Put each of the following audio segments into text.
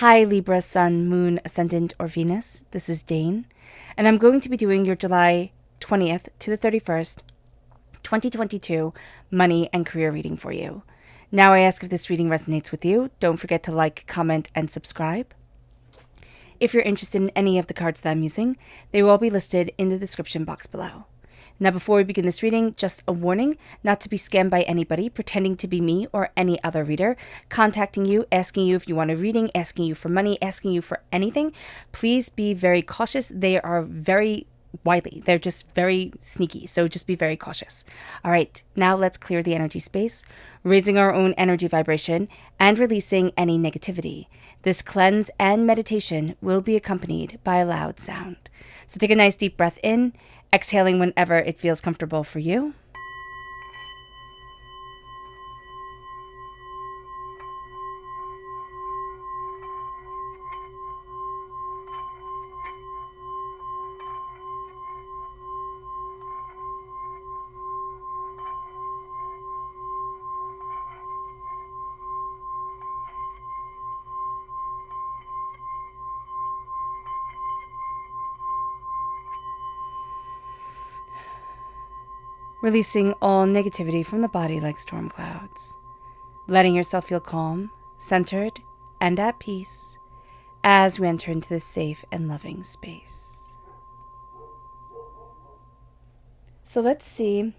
Hi Libra, Sun, Moon, Ascendant, or Venus. This is Dane, and I'm going to be doing your July 20th to the 31st, 2022 money and career reading for you. Now I ask if this reading resonates with you. Don't forget to like, comment, and subscribe. If you're interested in any of the cards that I'm using, they will all be listed in the description box below. Now, before we begin this reading, just a warning not to be scammed by anybody pretending to be me or any other reader, contacting you, asking you if you want a reading, asking you for money, asking you for anything. Please be very cautious. They are very wily. They're just very sneaky, so just be very cautious. All right, now let's clear the energy space, raising our own energy vibration and releasing any negativity. This cleanse and meditation will be accompanied by a loud sound. So take a nice deep breath in, exhaling whenever it feels comfortable for you. Releasing all negativity from the body like storm clouds. Letting yourself feel calm, centered, and at peace as we enter into this safe and loving space. So let's see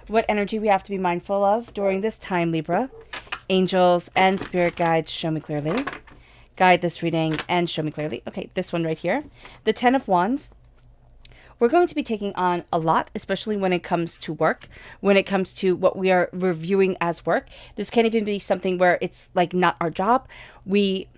what energy we have to be mindful of during this time, Libra. Angels and spirit guides, show me clearly. Guide this reading and show me clearly. Okay, this one right here. The 10 of Wands. We're going to be taking on a lot, especially when it comes to work, when it comes to what we are reviewing as work. This can't even be something where it's like not our job. We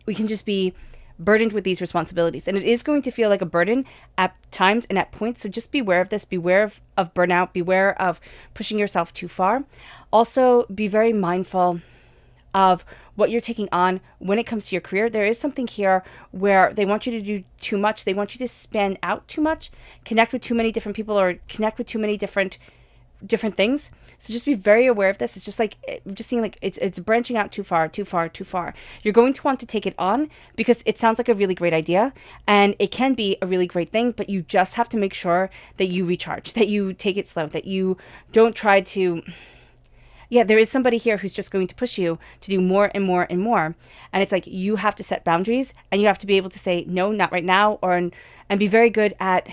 can just be burdened with these responsibilities. And it is going to feel like a burden at times and at points. So just beware of this. Beware of burnout. Beware of pushing yourself too far. Also, be very mindful of what you're taking on when it comes to your career. There is something here where they want you to do too much. They want you to span out too much, connect with too many different people, or connect with too many different things. So just be very aware of this. It's just like, just seeing like it's branching out too far. You're going to want to take it on because it sounds like a really great idea and it can be a really great thing, but you just have to make sure that you recharge, that you take it slow, that you don't try to... Yeah, there is somebody here who's just going to push you to do more and more and more. And it's like you have to set boundaries and you have to be able to say, no, not right now, and be very good at,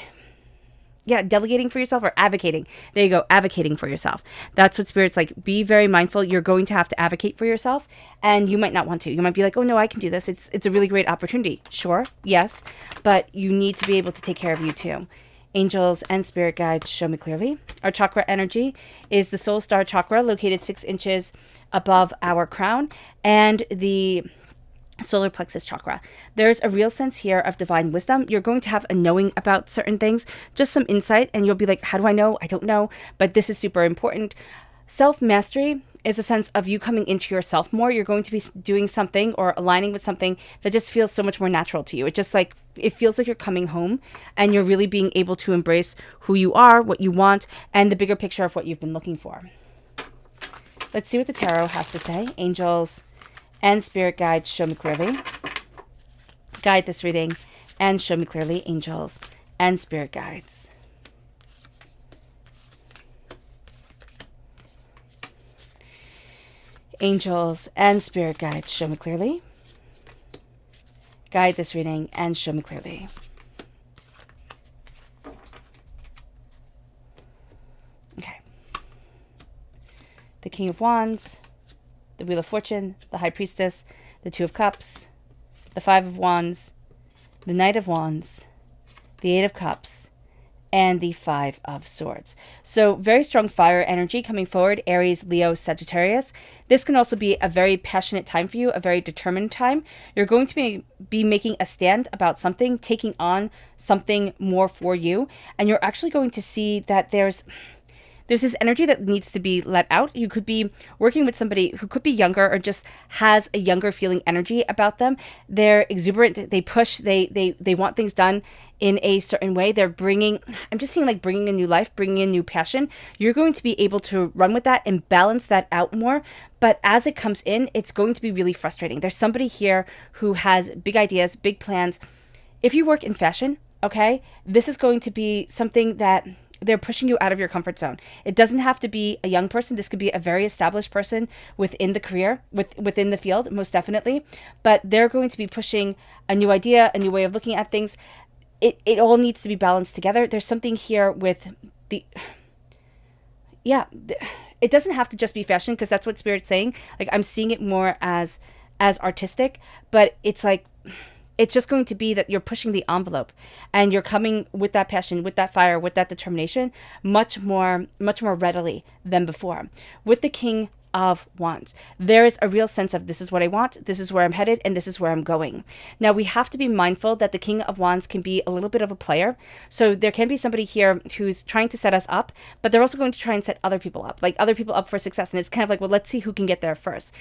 delegating for yourself or advocating. There you go, advocating for yourself. That's what Spirit's like. Be very mindful. You're going to have to advocate for yourself and you might not want to. You might be like, oh, no, I can do this. It's a really great opportunity. Sure, yes, but you need to be able to take care of you too. Angels and spirit guides, show me clearly. Our chakra energy is the soul star chakra, located 6 inches above our crown, and the solar plexus chakra. There's a real sense here of divine wisdom. You're going to have a knowing about certain things, just some insight, and you'll be like, how do I know? I don't know, but this is super important. Self-mastery is a sense of you coming into yourself more. You're going to be doing something or aligning with something that just feels so much more natural to you. It just like, it feels like you're coming home and you're really being able to embrace who you are, what you want, and the bigger picture of what you've been looking for. Let's see what the tarot has to say. Angels and spirit guides, show me clearly. Guide this reading and show me clearly, angels and spirit guides. Angels and spirit guides, show me clearly. Guide this reading and show me clearly. Okay. The King of Wands, the Wheel of Fortune, the High Priestess, the Two of Cups, the Five of Wands, the Knight of Wands, the Eight of Cups, and the Five of Swords. So very strong fire energy coming forward, Aries, Leo, Sagittarius. This can also be a very passionate time for you, a very determined time. You're going to be making a stand about something, taking on something more for you, and you're actually going to see that there's there's this energy that needs to be let out. You could be working with somebody who could be younger or just has a younger feeling energy about them. They're exuberant, they push, they want things done in a certain way. They're bringing, I'm just seeing like bringing a new life, bringing in new passion. You're going to be able to run with that and balance that out more. But as it comes in, it's going to be really frustrating. There's somebody here who has big ideas, big plans. If you work in fashion, okay, this is going to be something that they're pushing you out of your comfort zone. It doesn't have to be a young person. This could be a very established person within the career, within the field, most definitely. But they're going to be pushing a new idea, a new way of looking at things. It all needs to be balanced together. There's something here with it doesn't have to just be fashion, because that's what Spirit's saying. Like, I'm seeing it more as artistic, but it's like, it's just going to be that you're pushing the envelope and you're coming with that passion, with that fire, with that determination, much more readily than before. With the King of Wands, there is a real sense of, this is what I want, this is where I'm headed, and this is where I'm going. Now, we have to be mindful that the King of Wands can be a little bit of a player. So there can be somebody here who's trying to set us up, but they're also going to try and set other people up, like other people up for success. And it's kind of like, well, let's see who can get there first.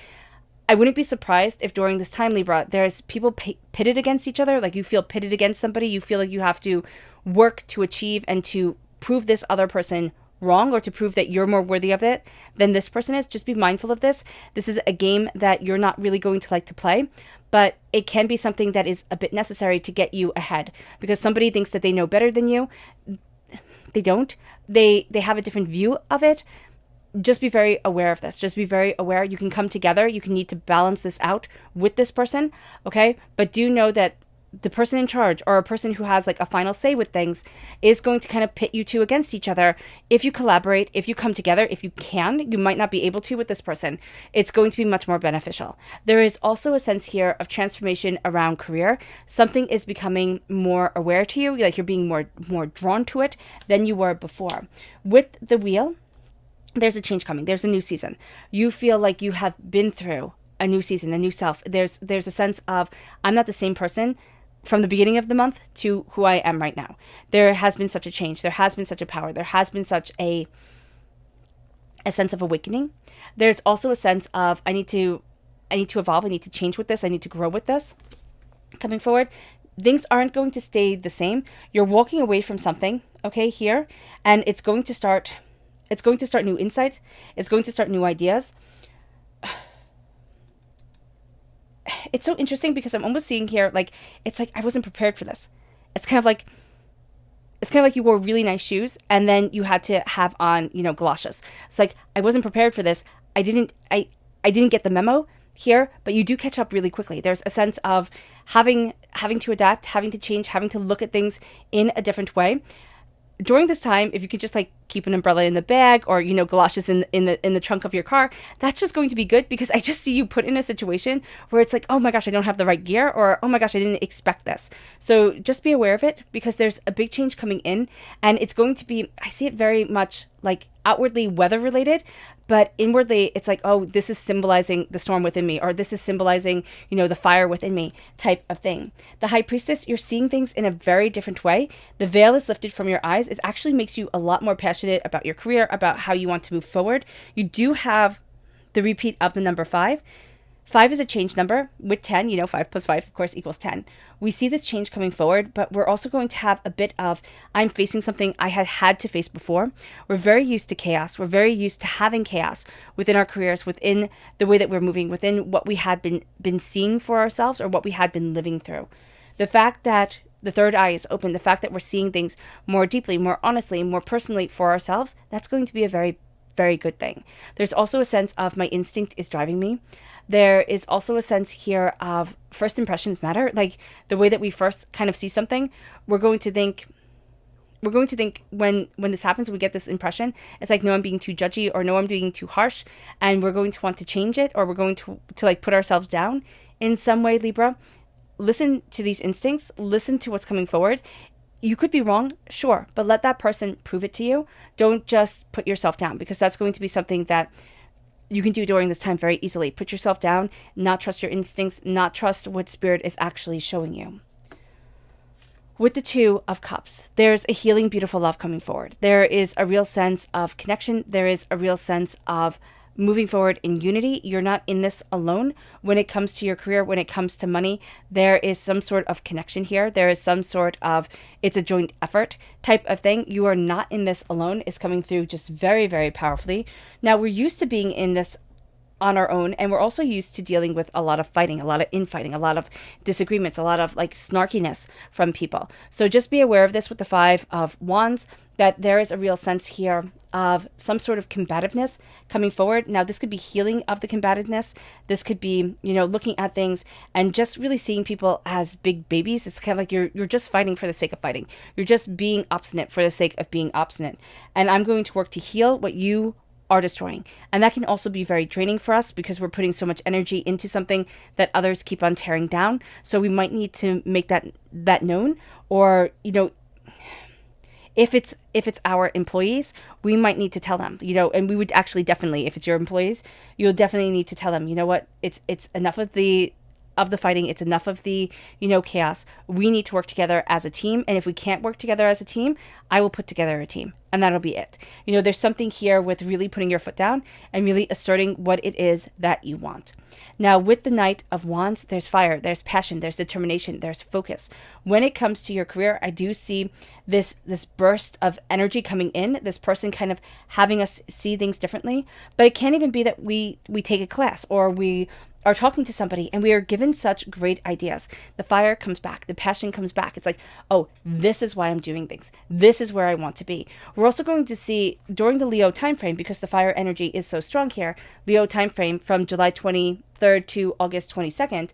I wouldn't be surprised if during this time, Libra, there's people pitted against each other. Like, you feel pitted against somebody. You feel like you have to work to achieve and to prove this other person wrong, or to prove that you're more worthy of it than this person is. Just be mindful of this. This is a game that you're not really going to like to play, but it can be something that is a bit necessary to get you ahead, because somebody thinks that they know better than you. They don't. They have a different view of it. Just be very aware of this. Just be very aware. You can come together. You can need to balance this out with this person, okay? But do know that the person in charge, or a person who has like a final say with things, is going to kind of pit you two against each other. If you collaborate, if you come together, if you can, you might not be able to with this person. It's going to be much more beneficial. There is also a sense here of transformation around career. Something is becoming more aware to you, like you're being more drawn to it than you were before. With the Wheel, there's a change coming. There's a new season. You feel like you have been through a new season, a new self. There's a sense of, I'm not the same person from the beginning of the month to who I am right now. There has been such a change. There has been such a power. There has been such a sense of awakening. There's also a sense of, I need to evolve. I need to change with this. I need to grow with this. Coming forward, things aren't going to stay the same. You're walking away from something, okay, here, and it's going to start new insights. It's going to start new ideas. It's so interesting because I'm almost seeing here, like, it's like I wasn't prepared for this. It's kind of like you wore really nice shoes and then you had to have on, galoshes. It's like, I wasn't prepared for this. I didn't get the memo here, but you do catch up really quickly. There's a sense of having to adapt, having to change, having to look at things in a different way. During this time, if you could just like keep an umbrella in the bag, or galoshes in the trunk of your car, that's just going to be good, because I just see you put in a situation where it's like, oh my gosh, I don't have the right gear, or oh my gosh, I didn't expect this. So just be aware of it, because there's a big change coming in, and it's going to be, I see it very much like outwardly weather related, but inwardly it's like, oh, this is symbolizing the storm within me, or this is symbolizing, the fire within me type of thing. The High Priestess, you're seeing things in a very different way. The veil is lifted from your eyes. It actually makes you a lot more passionate about your career, about how you want to move forward. You do have the repeat of the number 5. 5 is a change number with 10, 5 plus 5, of course, equals 10. We see this change coming forward, but we're also going to have a bit of, I'm facing something I had to face before. We're very used to chaos. We're very used to having chaos within our careers, within the way that we're moving, within what we had been seeing for ourselves, or what we had been living through. The fact that the third eye is open, the fact that we're seeing things more deeply, more honestly, more personally for ourselves, that's going to be a very, very good thing. There's also a sense of, my instinct is driving me. There is also a sense here of first impressions matter. Like, the way that we first kind of see something, we're going to think when this happens, we get this impression. It's like, no, I'm being too judgy, or no, I'm being too harsh, and we're going to want to change it, or we're going to like put ourselves down in some way. Libra, listen to these instincts. Listen to what's coming forward. You could be wrong, sure, but let that person prove it to you. Don't just put yourself down, because that's going to be something that you can do during this time very easily. Put yourself down, not trust your instincts, not trust what Spirit is actually showing you. With the Two of Cups, there's a healing, beautiful love coming forward. There is a real sense of connection. There is a real sense of moving forward in unity. You're not in this alone. When it comes to your career, when it comes to money, there is some sort of connection here. There is some sort of, it's a joint effort type of thing. You are not in this alone. It's coming through just very, very powerfully. Now, we're used to being in this on our own, and we're also used to dealing with a lot of fighting, a lot of infighting, a lot of disagreements, a lot of like snarkiness from people. So just be aware of this with the Five of Wands, that there is a real sense here of some sort of combativeness coming forward. Now, this could be healing of the combativeness. This could be, looking at things and just really seeing people as big babies. It's kind of like you're just fighting for the sake of fighting. You're just being obstinate for the sake of being obstinate. And I'm going to work to heal what you are destroying. And that can also be very draining for us because we're putting so much energy into something that others keep on tearing down. So we might need to make that known, or if it's our employees, we might need to tell them, and we would actually definitely, if it's your employees, you'll definitely need to tell them, it's enough of the fighting. It's enough of the, chaos. We need to work together as a team. And if we can't work together as a team, I will put together a team, and that'll be it. There's something here with really putting your foot down and really asserting what it is that you want. Now, with the Knight of Wands, there's fire, there's passion, there's determination, there's focus. When it comes to your career, I do see this burst of energy coming in, this person kind of having us see things differently. But it can't even be that we take a class or we are talking to somebody and we are given such great ideas. The fire comes back, the passion comes back. It's like, oh, this is why I'm doing things. This is where I want to be. We're also going to see during the Leo timeframe, because the fire energy is so strong here, Leo timeframe from July 23rd to August 22nd,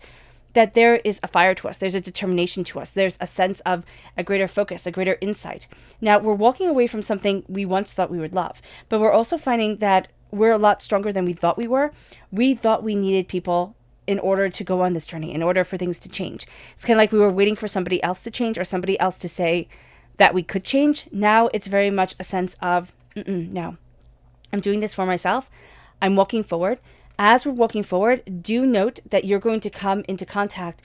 that there is a fire to us. There's a determination to us. There's a sense of a greater focus, a greater insight. Now, we're walking away from something we once thought we would love, but we're also finding that we're a lot stronger than we thought we were. We thought we needed people in order to go on this journey, in order for things to change. It's kind of like we were waiting for somebody else to change or somebody else to say that we could change. Now it's very much a sense of, no, I'm doing this for myself. I'm walking forward. As we're walking forward, do note that you're going to come into contact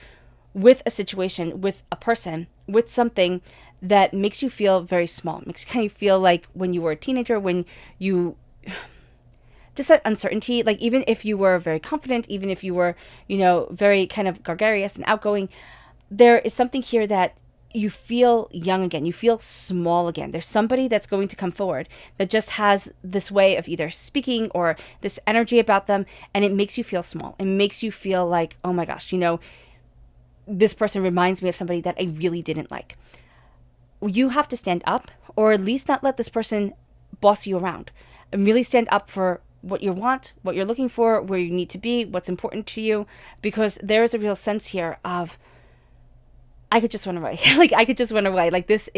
with a situation, with a person, with something that makes you feel very small. Makes you kind of feel like when you were a teenager, when you just that uncertainty, like even if you were very confident, even if you were, very kind of gregarious and outgoing, there is something here that you feel young again. You feel small again. There's somebody that's going to come forward that just has this way of either speaking or this energy about them, and it makes you feel small. It makes you feel like, oh my gosh, this person reminds me of somebody that I really didn't like. You have to stand up, or at least not let this person boss you around, and really stand up for what you want, what you're looking for, where you need to be, what's important to you, because there is a real sense here of, I could just run away. I could just run away. This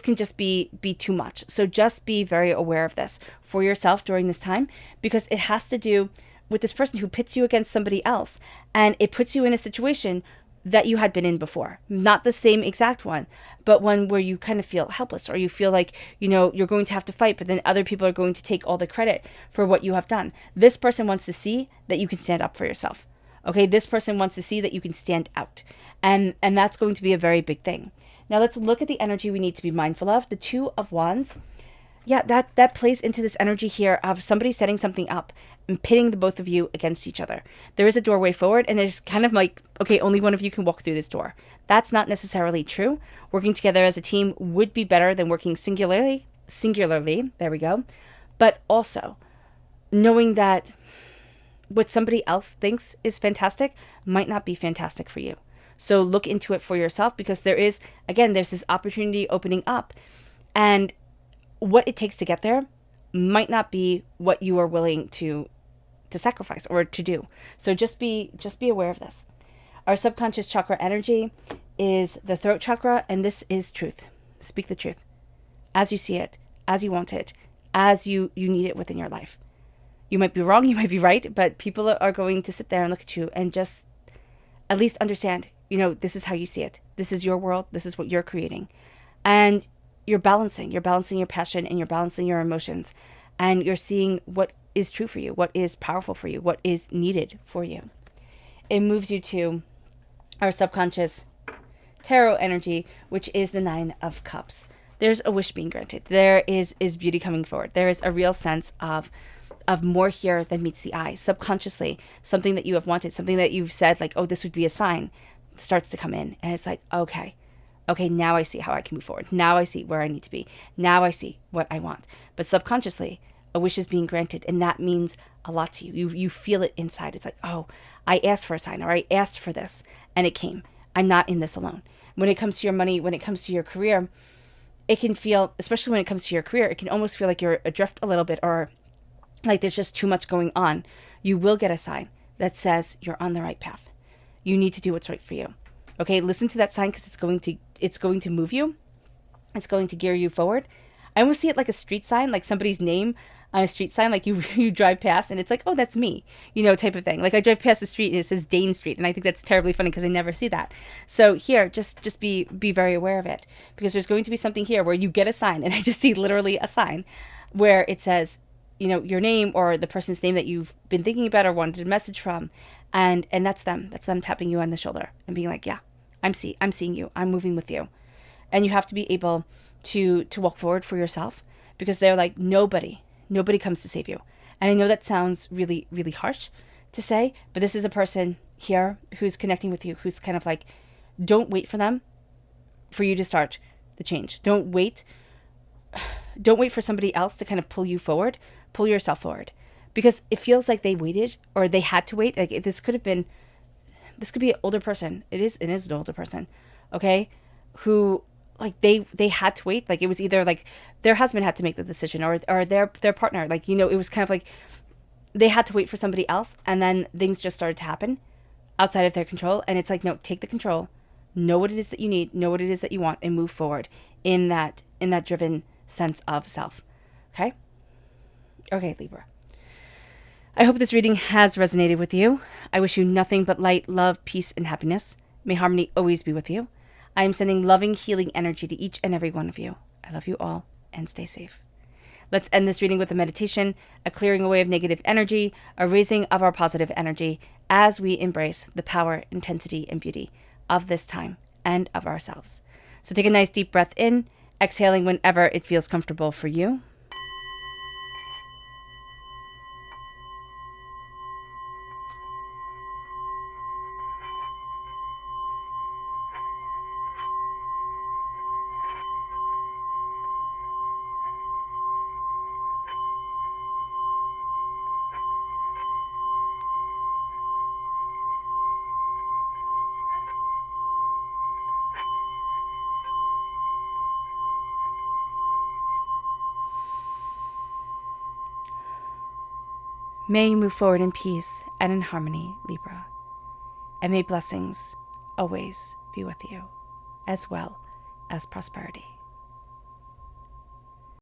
can just be too much. So just be very aware of this for yourself during this time, because it has to do with this person who pits you against somebody else, and it puts you in a situation that you had been in before. Not the same exact one, but one where you kind of feel helpless, or you feel like, you're going to have to fight, but then other people are going to take all the credit for what you have done. This person wants to see that you can stand up for yourself. Okay, this person wants to see that you can stand out. And that's going to be a very big thing. Now let's look at the energy we need to be mindful of. The Two of Wands. Yeah, that plays into this energy here of somebody setting something up and pitting the both of you against each other. There is a doorway forward, and there's kind of like, okay, only one of you can walk through this door. That's not necessarily true. Working together as a team would be better than working singularly. There we go. But also knowing that what somebody else thinks is fantastic might not be fantastic for you. So look into it for yourself, because there's this opportunity opening up, and what it takes to get there might not be what you are willing to sacrifice or to do. So just be aware of this. Our subconscious chakra energy is the throat chakra, and this is truth. Speak the truth as you see it, as you want it, as you need it within your life. You might be wrong, you might be right, but people are going to sit there and look at you and just at least understand, this is how you see it. This is your world. This is what you're creating. And you're balancing your passion, and you're balancing your emotions, and you're seeing what is true for you, what is powerful for you, what is needed for you. It moves you to our subconscious tarot energy, which is the Nine of Cups. There's a wish being granted. There is beauty coming forward. There is a real sense of more here than meets the eye. Subconsciously, something that you have wanted, something that you've said, like, oh, this would be a sign, starts to come in. And it's like, okay, now I see how I can move forward. Now I see where I need to be. Now I see what I want. But subconsciously, a wish is being granted, and that means a lot to you. You feel it inside. It's like, oh, I asked for a sign, or I asked for this, and it came. I'm not in this alone. When it comes to your money, when it comes to your career, it can feel, especially when it comes to your career, it can almost feel like you're adrift a little bit, or like there's just too much going on. You will get a sign that says you're on the right path. You need to do what's right for you. Okay, listen to that sign, because it's going to move you. It's going to gear you forward. I almost see it like a street sign, like somebody's name on a street sign, like you drive past and it's like, oh, that's me, type of thing. Like I drive past the street and it says Dane Street, and I think that's terribly funny because I never see that. So here, just be very aware of it, because there's going to be something here where you get a sign, and I just see literally a sign where it says, your name or the person's name that you've been thinking about or wanted a message from, and that's them. That's them tapping you on the shoulder and being like, yeah, I'm seeing you. I'm moving with you. And you have to be able to walk forward for yourself, because they're like, nobody comes to save you. And I know that sounds really, really harsh to say, but this is a person here who's connecting with you, who's kind of like, don't wait for them for you to start the change. Don't wait for somebody else to kind of pull you forward. Pull yourself forward, because it feels like they waited, or they had to wait. Like this could be an older person. It is an older person. Okay. Who, like, they had to wait. Like it was either like their husband had to make the decision, or their partner, like, it was kind of like they had to wait for somebody else, and then things just started to happen outside of their control. And it's like, no, take the control, know what it is that you need, know what it is that you want, and move forward in that driven sense of self. Okay, Libra. I hope this reading has resonated with you. I wish you nothing but light, love, peace, and happiness. May harmony always be with you. I am sending loving, healing energy to each and every one of you. I love you all, and stay safe. Let's end this reading with a meditation, a clearing away of negative energy, a raising of our positive energy as we embrace the power, intensity, and beauty of this time and of ourselves. So take a nice deep breath in, exhaling whenever it feels comfortable for you. May you move forward in peace and in harmony, Libra. And may blessings always be with you, as well as prosperity.